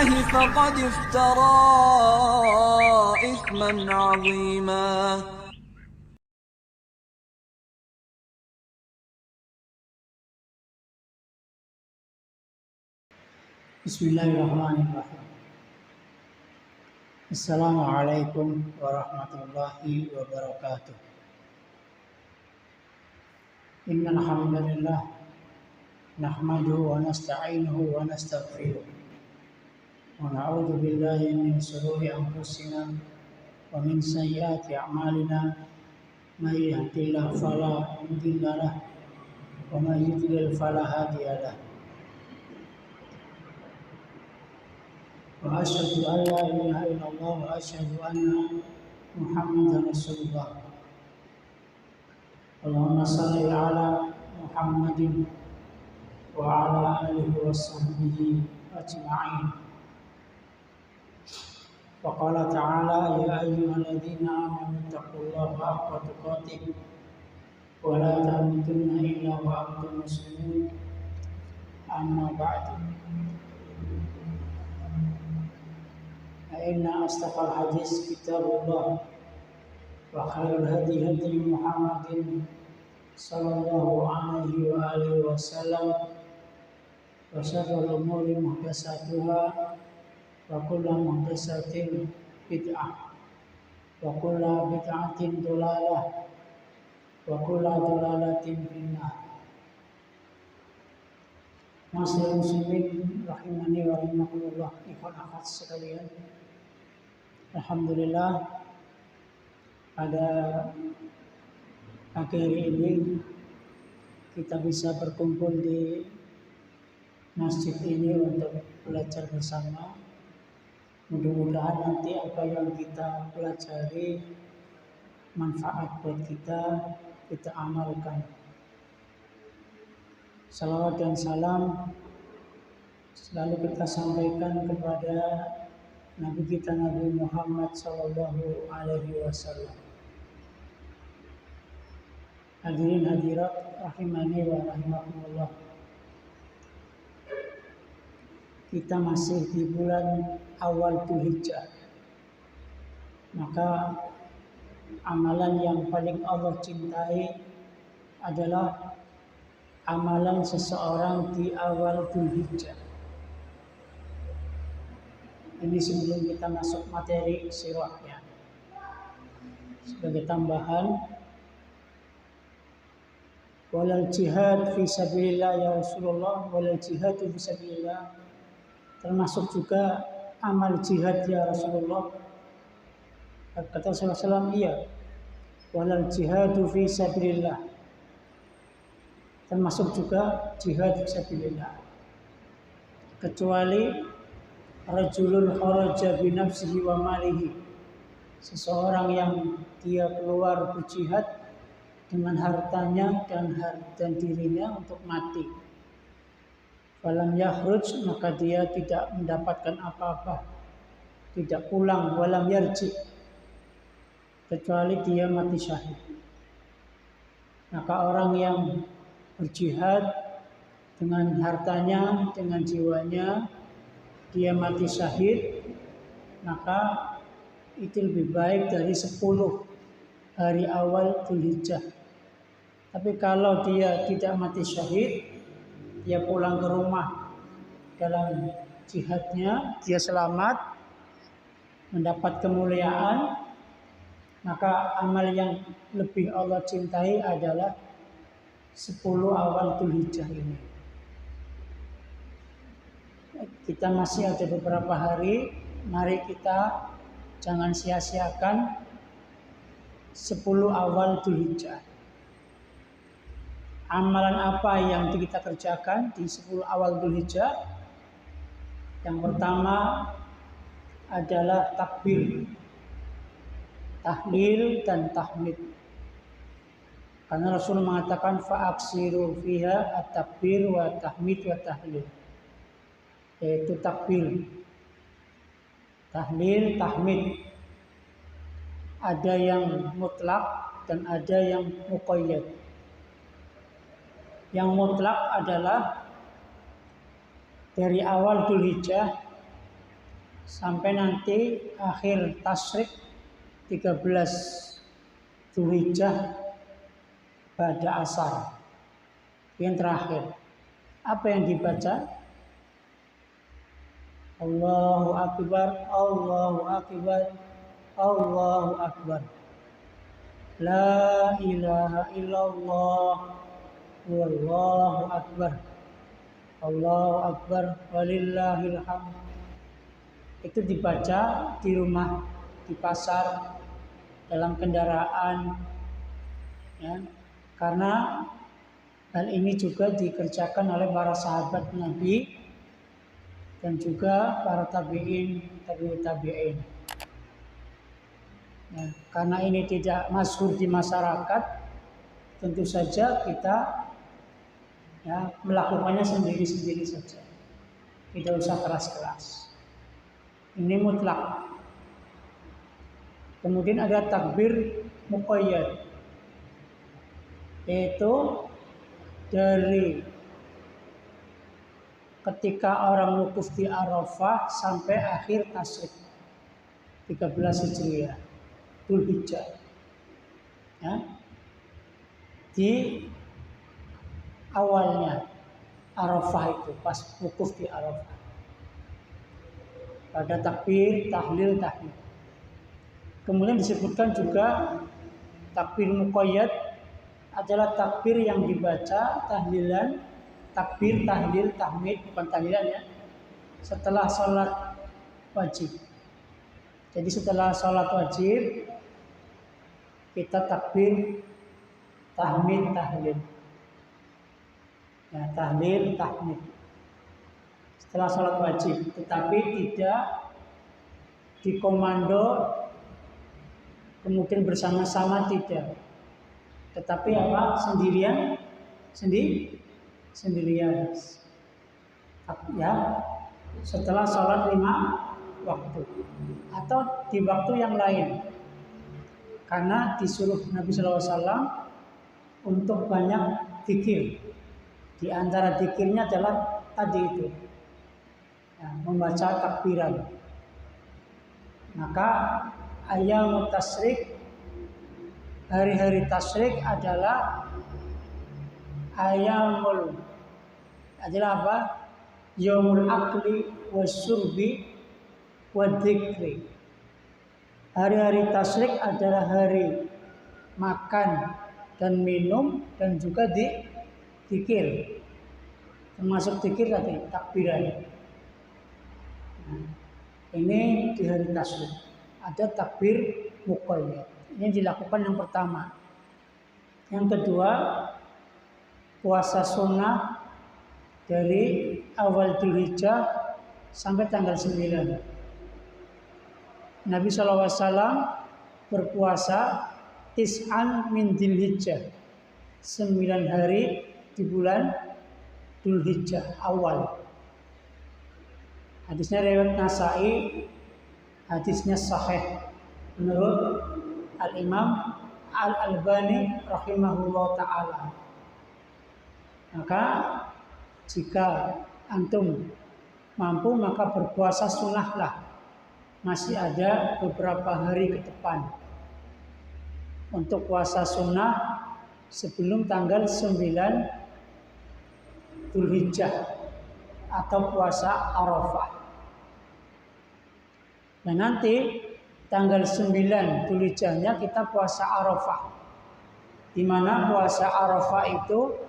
الله فقد افترى إثما عظيما. Bismillahirrahmanirrahim. Assalamualaikum warahmatullahi wabarakatuh. Innal hamdalillah nahmaduhu wa nasta'inuhu wa nastaghfiruh. Wa na'udzu billahi min shururi anfusina wa min sayyiati a'malina. May yahdihillahu fala mudilla lahu wa may yudlil fala hadiya lahu. Wa asyhadu an la ilaha illallah wa asyhadu anna Muhammadar Rasulullah. Allahumma shalli ala Muhammadin wa ala alihi wa sahbihi ajma'in. Wa qala ta'ala ya ayyuhalladzina amanu taqullaha haqqa tuqatih wa la tamutunna illa wa antum muslimun. Amma ba'du. Inna astaqal hadis kitabullah wa khairul hadi hadi Muhammadin sallallahu alaihi wa alihi wasallam wa syarrul umuri muhdatsatuha wa kullu muhdatsatin bid'ah wa kullu bid'atin dhalalah wa kullu dhalalatin finnar. Masih muslimin rahimani wa rahimakumullah, ikhwan akhwat sekalian. Alhamdulillah pada pagi hari ini kita bisa berkumpul di masjid ini untuk belajar bersama. Mudah-mudahan nanti apa yang kita pelajari manfaat buat kita amalkan. Salawat dan salam selalu kita sampaikan kepada Nabi kita Nabi Muhammad sallallahu alaihi wasallam. Hadirin hadirat rahimani wa rahimakumullah. Kita masih di bulan awal Dzulhijjah. Maka amalan yang paling Allah cintai adalah amalan seseorang di awal Dzulhijjah. Ini sebelum kita masuk materi sirahnya. Sebagai tambahan, walal jihad fi sabilillah ya Rasulullah, walal jihad fi sabilillah. Termasuk juga amal jihad ya Rasulullah. Kata Rasulullah SAW, iya. Walal jihad fi sabilillah. Termasuk juga jihad fi sabilillah. Kecuali rajulun kharaja bi nafsihi wa malihi. Seseorang yang dia keluar berjihad dengan hartanya dan dirinya untuk mati. Falam yakhruj, maka dia tidak mendapatkan apa-apa. Tidak pulang, walam yarji, kecuali dia mati syahid. Maka orang yang berjihad dengan hartanya, dengan jiwanya, dia mati syahid, maka itu lebih baik dari 10 hari awal Dzulhijjah. Tapi kalau dia tidak mati syahid, dia pulang ke rumah dalam jihadnya, dia selamat, mendapat kemuliaan, maka amal yang lebih Allah cintai adalah 10 awal Dzulhijjah ini. Kita masih ada beberapa hari, mari kita jangan sia-siakan 10 awal Dzulhijjah. Amalan apa yang kita kerjakan di 10 awal Dzulhijjah? Yang pertama adalah takbir, tahlil dan tahmid. Karena Rasul mengatakan fa'aksiru fiha at-takbir wa tahmid wa tahlil. Yaitu takbir, tahlil, tahmid. Ada yang mutlak dan ada yang muqayyad. Yang mutlak adalah dari awal Dzulhijjah sampai nanti akhir tasyrik 13 Dzulhijjah pada asar. Yang terakhir, apa yang dibaca? Allahu Akbar, Allahu Akbar, Allahu Akbar. La ilaha illallah, wallahu akbar. Allahu Akbar, walillahil hamd. Itu dibaca di rumah, di pasar, dalam kendaraan, ya. Karena hal ini juga dikerjakan oleh para sahabat Nabi dan juga para tabi'in, tabi'ut tabi'in. Ya, karena ini tidak masyhur di masyarakat, tentu saja kita ya melakukannya sendiri-sendiri saja. Tidak usah keras-keras. Ini mutlak. Kemudian ada takbir muqayyad, yaitu dari ketika orang wukuf di Arafah sampai akhir tasyrik 13 Hijriah Dzulhijjah. Ya. Di awalnya Arafah itu, pas wukuf di Arafah, pada takbir, tahlil, tahmid. Kemudian disebutkan juga takbir muqayyad adalah takbir yang dibaca tahlilan, takbir, tahlil, tahmid, bukan tahlilan ya, setelah sholat wajib. Jadi setelah sholat wajib kita takbir, tahmid, tahlil. Ya, tahlil, tahmid. Setelah sholat wajib, tetapi tidak dikomando kemudian bersama-sama, tidak. Tetapi apa? Sendirian, sendirian. Ya, setelah sholat 5 waktu atau di waktu yang lain. Karena disuruh Nabi SAW untuk banyak zikir. Di antara zikirnya adalah tadi itu, ya, membaca takbiran. Maka ayam tasyrik, hari-hari tasyrik adalah adalah apa? Yaumul akli wasyurbi wadzikri. Hari-hari tasyrik adalah hari makan dan minum dan juga zikir. Termasuk zikir tadi, takbiran. Nah, ini di hari tasyrik ada takbir muqayyad. Ini dilakukan yang pertama. Yang kedua, puasa sunnah dari awal Dzulhijjah sampai tanggal 9. Nabi SAW berpuasa tis'an min Dzulhijjah, 9 hari di bulan Dzulhijjah awal. Hadisnya riwayat Nasa'i, hadisnya sahih menurut Al-Imam Al-Albani rahimahullah ta'ala. Maka jika antum mampu maka berpuasa sunnahlah. Masih ada beberapa hari ke depan untuk puasa sunnah sebelum tanggal 9 Dzulhijjah atau puasa Arafah. Dan nanti tanggal 9 Dzulhijjahnya kita puasa Arafah. Di mana puasa Arafah itu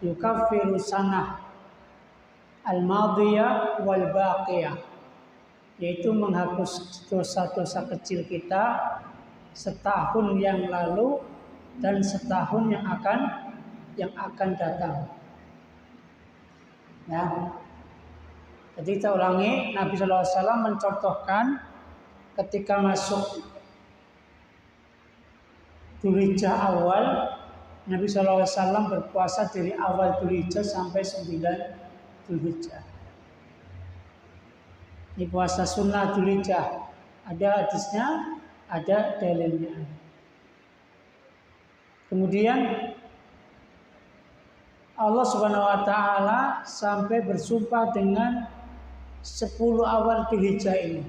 yukaffiru sanah al-madiyah wal baqiyah, yaitu menghapus dosa-dosa kecil kita setahun yang lalu dan setahun yang akan datang. Ya. Jadi kita ulangi, Nabi SAW mencontohkan ketika masuk Dzulhijjah awal, Nabi SAW berpuasa dari awal Dzulhijjah sampai 9 Dzulhijjah. Ini puasa sunnah Dzulhijjah. Ada hadisnya, ada dalilnya. Kemudian Allah Subhanahu wa taala sampai bersumpah dengan 10 awal Dzulhijjah ini.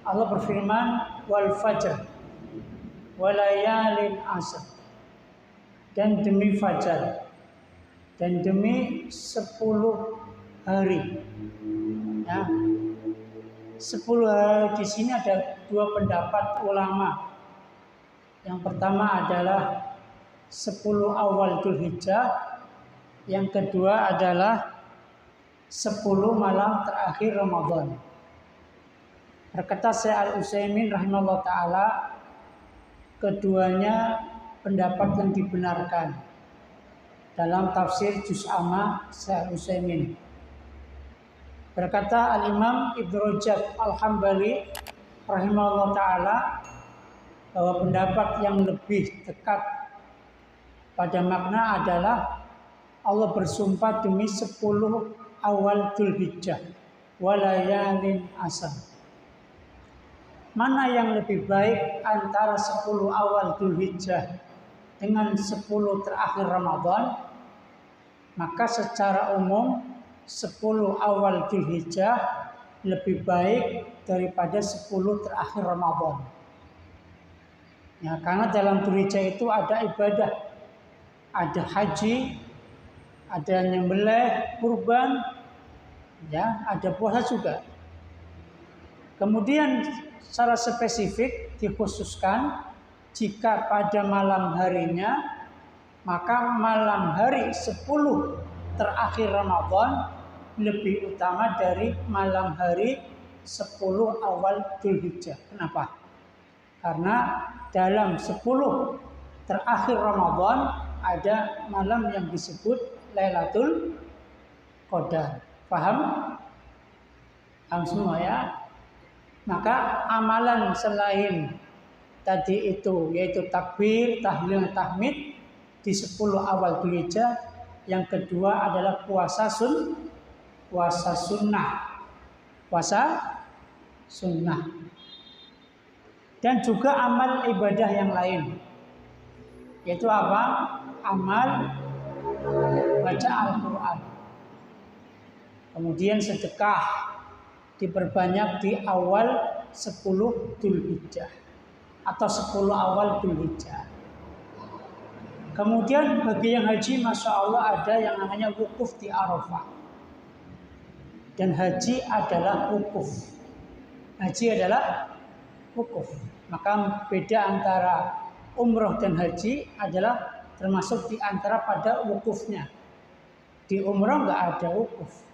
Allah berfirman, wal fajr walayalin asr, dan demi fajar dan demi 10 hari. Ya. 10 hari di sini ada 2 pendapat ulama. Yang pertama adalah 10 awal Dzulhijjah, yang kedua adalah 10 malam terakhir Ramadan. Berkata Syekh Al-Utsaimin rahimahullah ta'ala, keduanya pendapat yang dibenarkan dalam tafsir Juz Amma Syekh Al-Utsaimin. Berkata Al-Imam Ibnu Rajab Al-Hambali rahimahullah ta'ala bahwa pendapat yang lebih dekat pada makna adalah Allah bersumpah demi 10 awal Dzulhijjah walayalin asr. Mana yang lebih baik antara 10 awal Dzulhijjah dengan 10 terakhir Ramadan? Maka secara umum 10 awal Dzulhijjah lebih baik daripada 10 terakhir Ramadan. Ya, karena dalam Dzulhijjah itu ada ibadah, ada haji, ada nyembelih kurban, ya, ada puasa juga. Kemudian secara spesifik dikhususkan jika pada malam harinya, maka malam hari 10 terakhir Ramadan lebih utama dari malam hari 10 awal Dzulhijjah. Kenapa? Karena dalam 10 terakhir Ramadan ada malam yang disebut Lailatul Qadar. Paham? Paham semua ya? Maka amalan selain tadi itu, yaitu takbir, tahlil, tahmid di 10 awal Dzulhijjah, yang kedua adalah puasa sunnah. Puasa sunnah. Dan juga amal ibadah yang lain. Yaitu apa? Amal baca Al-Quran. Kemudian sedekah diperbanyak di awal 10 Dzulhijjah atau 10 awal Dzulhijjah. Kemudian bagi yang haji, Masya Allah, ada yang namanya wukuf di Arafah. Dan haji adalah wukuf. Haji adalah wukuf. Maka beda antara umroh dan haji adalah termasuk di antara pada wukufnya. Di umroh nggak ada wukuf.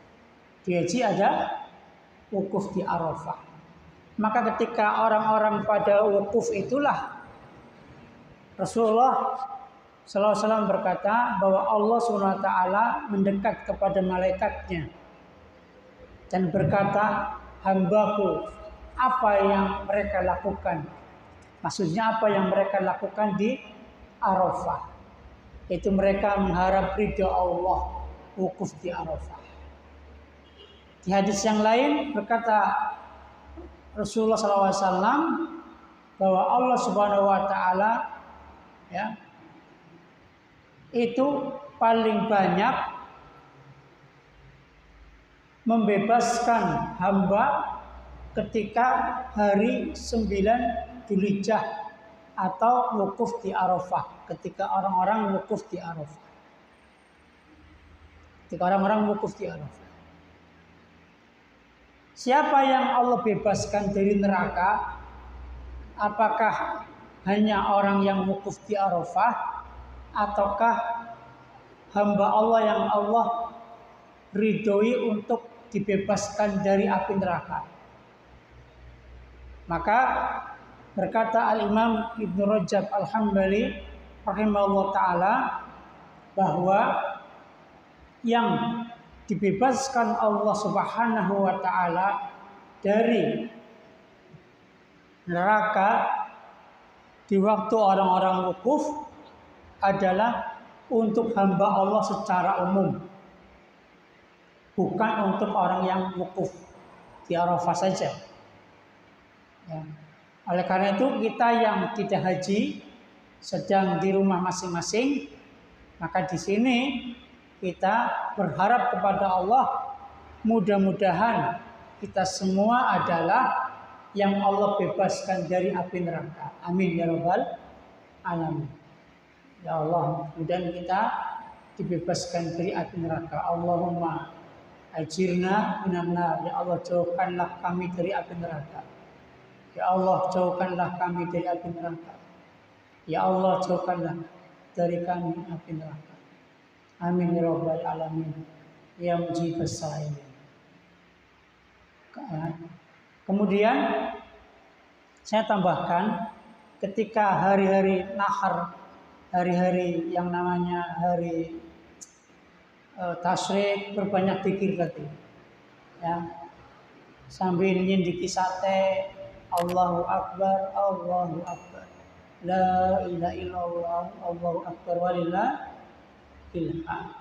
Di haji ada wukuf di Arafah. Maka ketika orang-orang pada wukuf itulah Rasulullah SAW berkata bahwa Allah SWT mendekat kepada malaikatnya dan berkata, hambaku, apa yang mereka lakukan? Maksudnya apa yang mereka lakukan di Arafah? Itu mereka mengharap ridha Allah, wukuf di Arafah. Di hadis yang lain berkata Rasulullah SAW bahwa Allah Subhanahu Wa Taala, ya, itu paling banyak membebaskan hamba ketika hari 9 Dzulhijjah atau wukuf di Arafah, ketika orang-orang wukuf di Arafah. Ketika orang-orang wukuf di Arafah. Siapa yang Allah bebaskan dari neraka? Apakah hanya orang yang wukuf di Arafah, ataukah hamba Allah yang Allah ridhoi untuk dibebaskan dari api neraka? Maka berkata Al-Imam Ibnu Rajab Al-Hambali rahimahullah ta'ala bahwa yang dibebaskan Allah Subhanahu wa ta'ala dari neraka di waktu orang-orang wukuf adalah untuk hamba Allah secara umum, bukan untuk orang yang wukuf di Arafah saja. Ya. Oleh karena itu kita yang tidak haji sedang di rumah masing-masing, maka di sini kita berharap kepada Allah mudah-mudahan kita semua adalah yang Allah bebaskan dari api neraka. Amin ya rabbal alamin. Ya Allah, mudah-mudahan kita dibebaskan dari api neraka. Allahumma ajirna minan nar. Ya Allah, jauhkanlah kami dari api neraka. Ya Allah, jauhkanlah kami dari api neraka. Ya Allah, jauhkanlah dari kami api neraka. Amin ya rabbal alamin. Ya mujibas sa'ilin. Kemudian saya tambahkan, ketika hari-hari nahar, hari-hari yang namanya hari tasyrik, berbanyak zikir tadi, ya, sambil nyindiki sate, Allahu Akbar, Allahu Akbar, la ilaha illallah, Allahu Akbar, walillahil hamd.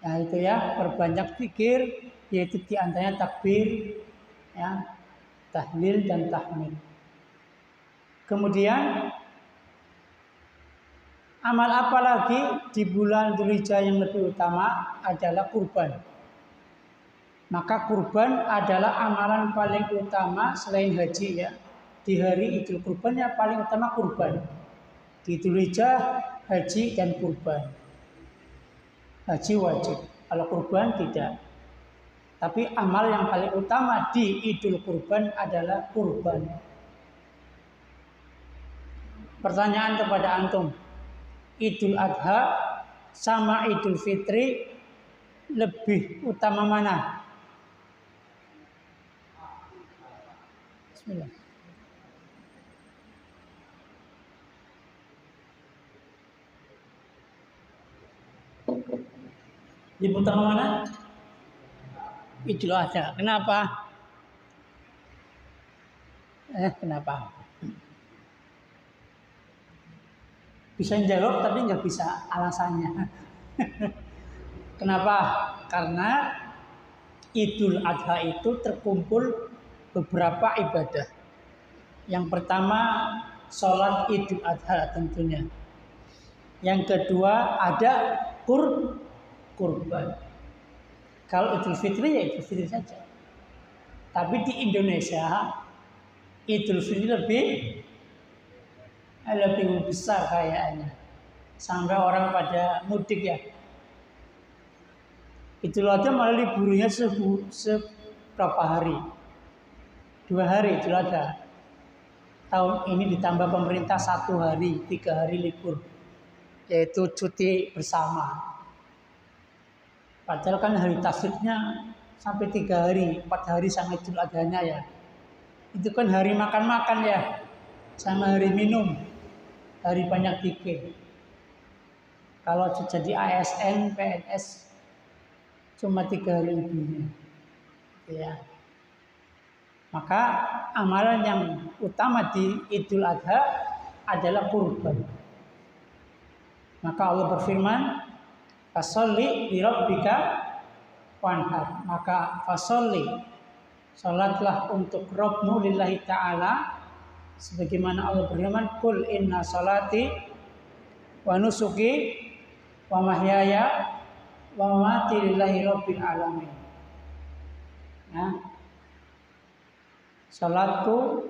Ya itu ya, perbanyak zikir, yaitu diantaranya takbir, ya, tahlil dan tahmid. Kemudian amal apa lagi di bulan Dzulhijjah yang lebih utama adalah kurban. Maka kurban adalah amalan paling utama selain haji, ya. Di hari Idul Kurban yang paling utama kurban. Di Dzulhijjah haji dan kurban. Haji wajib, kalau kurban tidak. Tapi amal yang paling utama di Idul Kurban adalah kurban. Pertanyaan kepada antum, Idul Adha sama Idul Fitri lebih utama mana? Bismillah. Lebih utama mana? Idul Adha. Kenapa? Kenapa? Bisa jawab tapi nggak bisa alasannya. Kenapa? Karena Idul Adha itu terkumpul beberapa ibadah. Yang pertama sholat Idul Adha tentunya. Yang kedua ada kurban. Kalau Idul Fitri ya Idul Fitri saja. Tapi di Indonesia Idul Fitri lebih besar kayaknya. Sampai orang pada mudik ya. Idul Adha malah liburnya seberapa hari? 2 hari Idul Adha. Tahun ini ditambah pemerintah 1 hari, 3 hari libur. Yaitu cuti bersama. Padahal kan hari tasyriknya sampai 3 hari, 4 hari sama Idul Adhanya ya. Itu kan hari makan-makan ya. Sama hari minum. Hari banyak zikir. Kalau jadi ASN, PNS cuma 3 hari liburnya. Ya. Maka amalan yang utama di Idul Adha adalah kurban. Maka Allah berfirman, "Fasholli li rabbika wanhar." Maka fasholli, salatlah untuk Rabbmu lillahi ta'ala. Sebagaimana Allah berfirman, "Qul inna salati wa nusuki wa mahyaya wa mamati lillahi rabbil alamin." Ya. Salatku,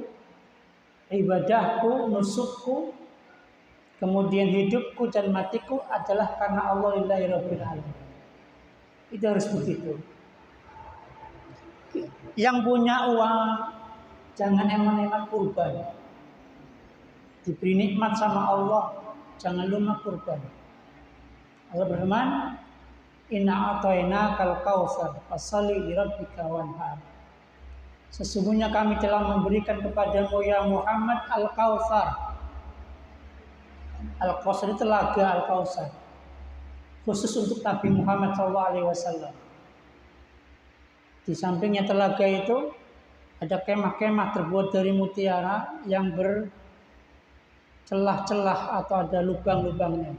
ibadahku, nusukku, kemudian hidupku dan matiku adalah karena Allah lillahi rabbil alamin. Itu harus begitu. Yang punya uang jangan eman-eman kurban. Diberi nikmat sama Allah, jangan lupa kurban. Allah berfirman, "Inna a'tainakal kautsar, fasholli li rabbika wanhar." Sesungguhnya kami telah memberikan kepadamu ya Muhammad al-Kautsar. Al-Kautsar itu telaga Al-Kautsar. Khusus untuk Nabi Muhammad SAW. Di sampingnya telaga itu ada kemah-kemah terbuat dari mutiara yang bercelah-celah atau ada lubang-lubangnya.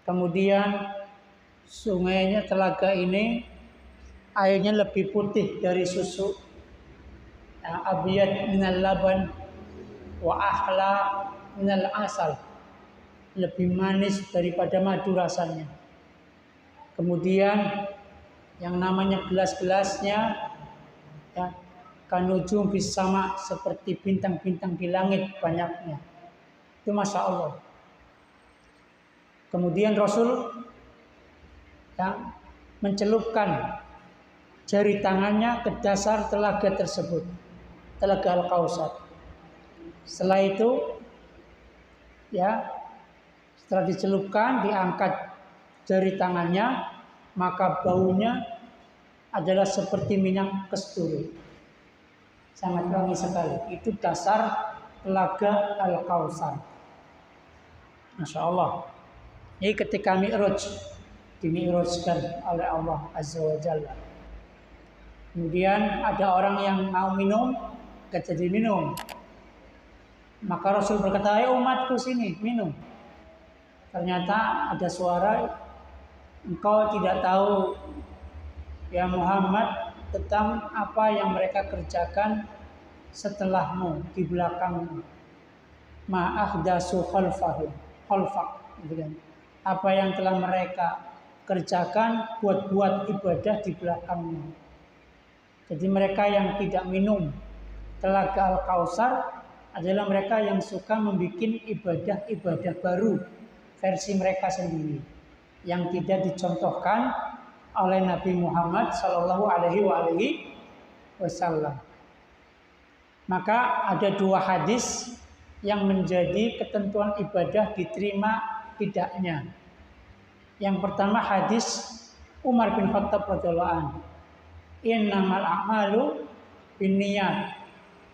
Kemudian sungainya, telaga ini airnya lebih putih dari susu. Abyad minal laban wa ahla minal asal. Lebih manis daripada madu rasanya. Kemudian Yang namanya gelas-gelasnya ya, kanujum bis sama, seperti bintang-bintang di langit banyaknya. Itu Masya Allah. Kemudian Rasul yang mencelupkan jari tangannya ke dasar telaga tersebut, telaga Al-Kausar. Setelah itu ya, setelah dicelupkan, diangkat jari tangannya, maka baunya adalah seperti minyak kasturi, sangat wangi sekali. Itu dasar telaga Al-Kausar. Masya Allah. Ini ketika Mi'raj, dimi'rajkan oleh Allah Azza wa Jalla. Kemudian ada orang yang mau minum, gak jadi minum. Maka Rasul berkata, "Hai umatku, sini minum." Ternyata ada suara, "Engkau tidak tahu ya Muhammad tentang apa yang mereka kerjakan setelahmu, di belakangmu. Ma'ahdasu khalfahum, khalfak." Apa yang telah mereka kerjakan, buat ibadah di belakangmu. Jadi mereka yang tidak minum telaga Al-Kausar adalah mereka yang suka membuat ibadah baru versi mereka sendiri yang tidak dicontohkan oleh Nabi Muhammad Sallallahu Alaihi Wasallam. Maka ada dua hadis yang menjadi ketentuan ibadah diterima tidaknya. Yang pertama hadis Umar bin Khattab radhiyallahu anhu, "Innamal a'malu binniyat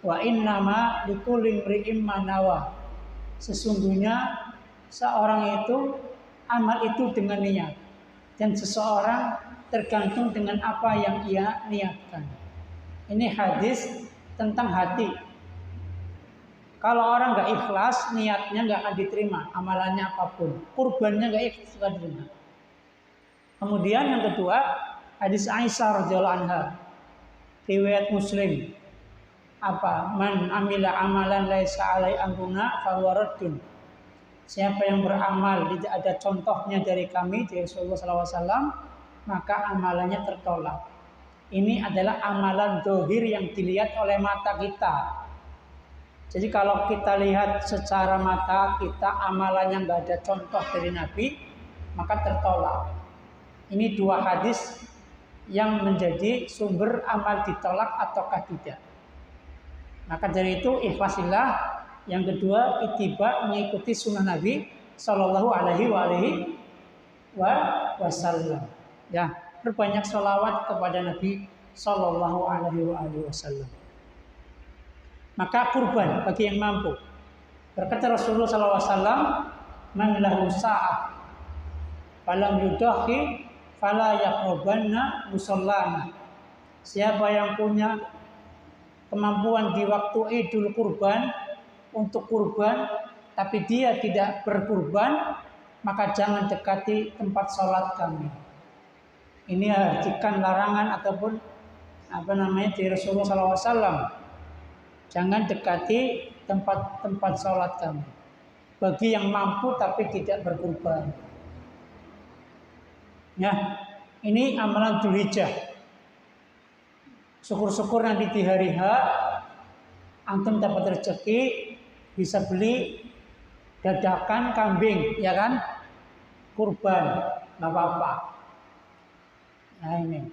wa innama likulli imri'in ma nawa." Sesungguhnya seorang itu, amal itu dengan niat, dan seseorang tergantung dengan apa yang ia niatkan. Ini hadis tentang hati. Kalau orang nggak ikhlas, niatnya nggak akan diterima, amalannya apapun, kurbannya nggak ikhlas nggak diterima. Kemudian yang kedua, hadis Aisyah radhiyallahu anha, riwayat Muslim. Apa? Man amila amalan laisa alai amruna fahuwa raddun. Siapa yang beramal tidak ada contohnya dari kami, dari Rasulullah SAW, maka amalannya tertolak. Ini adalah amalan dohir yang dilihat oleh mata kita. Jadi kalau kita lihat secara mata kita, amalannya nggak ada contoh dari Nabi, maka tertolak. Ini dua hadis yang menjadi sumber amal ditolak ataukah tidak. Maka dari itu ikhlasillah. Yang kedua, ittiba, mengikuti sunnah Nabi Sallallahu Alaihi Wasallam. Ya, berbanyak sholawat kepada Nabi Sallallahu Alaihi Wasallam. Maka kurban bagi yang mampu. Berkata Rasulullah SAW, "Man lahu sa'ah falam yudahi fala yaqrabanna musallana." Siapa yang punya kemampuan di waktu Idul Kurban untuk kurban, tapi dia tidak berkurban, maka jangan dekati tempat sholat kami. Ini artikan larangan ataupun di Rasulullah SAW. Jangan dekati tempat sholat kami. Bagi yang mampu tapi tidak berkurban. Ya, ini amalan Dzulhijjah. Syukur-syukur nanti di hari H, antum dapat rezeki, bisa beli dadakan kambing, ya kan? Kurban, nggak apa-apa. Nah ini,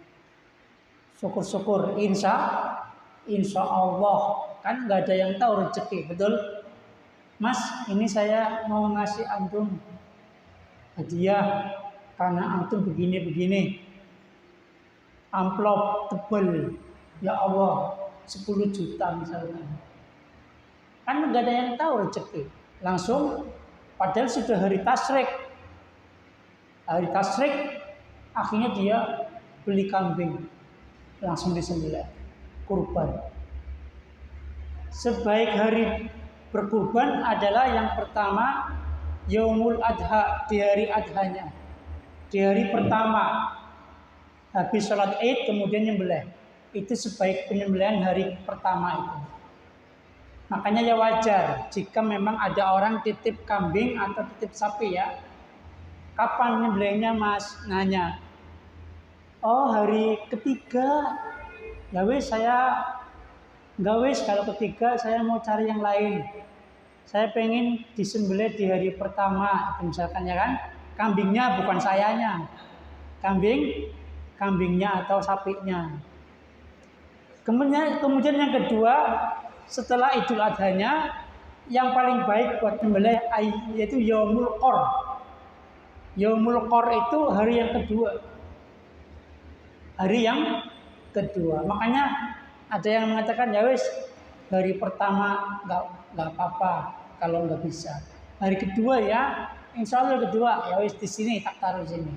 syukur-syukur, insya Allah. Kan nggak ada yang tahu rezeki, betul? Mas, ini saya mau ngasih antum hadiah karena antum begini-begini. Amplop tebel, ya Allah, 10 juta misalkan. Kan nggak ada yang tahu rezeki. Langsung, padahal sudah hari tasyrik. Hari tasyrik, akhirnya dia beli kambing, langsung disembelih, kurban. Sebaik hari berkurban adalah yang pertama Yaumul Adha, di hari adhanya, di hari pertama habis sholat Id kemudian nyembelih. Itu sebaik penyembelihan hari pertama itu. Makanya ya wajar jika memang ada orang titip kambing atau titip sapi, ya, kapan nyembelihnya Mas, nanya. Oh, hari ketiga. Ya wis, saya nggak wis, kalau ketiga saya mau cari yang lain. Saya pengen disembelih di hari pertama, misalkan ya kan. Kambingnya bukan sayanya. Kambingnya atau sapinya. Kemudian yang kedua, setelah Idul Adhanya, yang paling baik buat menyembelih yaitu Yaumul Qor. Yaumul Qor itu hari yang kedua. Hari yang kedua. Makanya ada yang mengatakan ya wis, hari pertama nggak apa-apa kalau nggak bisa. Hari kedua ya, insya Allah kedua ya wis di sini tak taruh sini.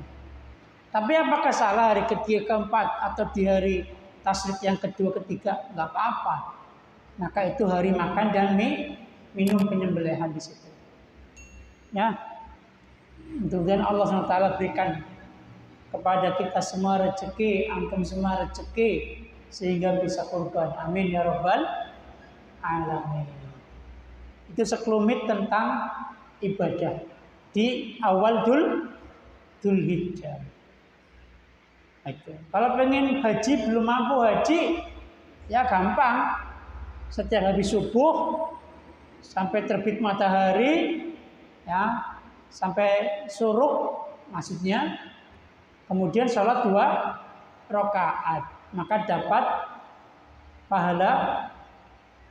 Tapi apakah salah hari ketiga keempat atau di hari tasrik yang kedua ketiga? Nggak apa-apa. Maka itu hari makan dan minum penyembelihan di situ. Ya, mudah-mudahan Allah SWT berikan kepada kita semua rezeki, antum semua rezeki, sehingga bisa kurban. Amin ya rabbal alamin. Itu sekelumit tentang ibadah di awal Dzulhijjah. Kalau pengen haji belum mampu haji, ya gampang. Setiap habis subuh sampai terbit matahari, ya sampai suruk maksudnya. Kemudian sholat 2 rakaat, maka dapat pahala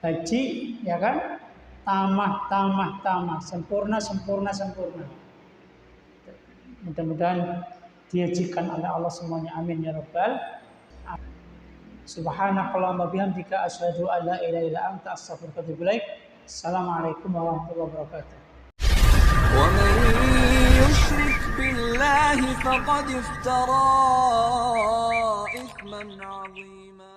haji, ya kan? Tamah, sempurna. Mudah-mudahan dihajikan oleh Allah semuanya. Amin ya rabbal alamin. Subhanakallahumma bihamdika asyhadu an la ilaha illa anta astaghfiruka wa atubu ilaik. Assalamualaikum warahmatullahi wabarakatuh. ومن يشرك بالله فقد افترى إثما عظيما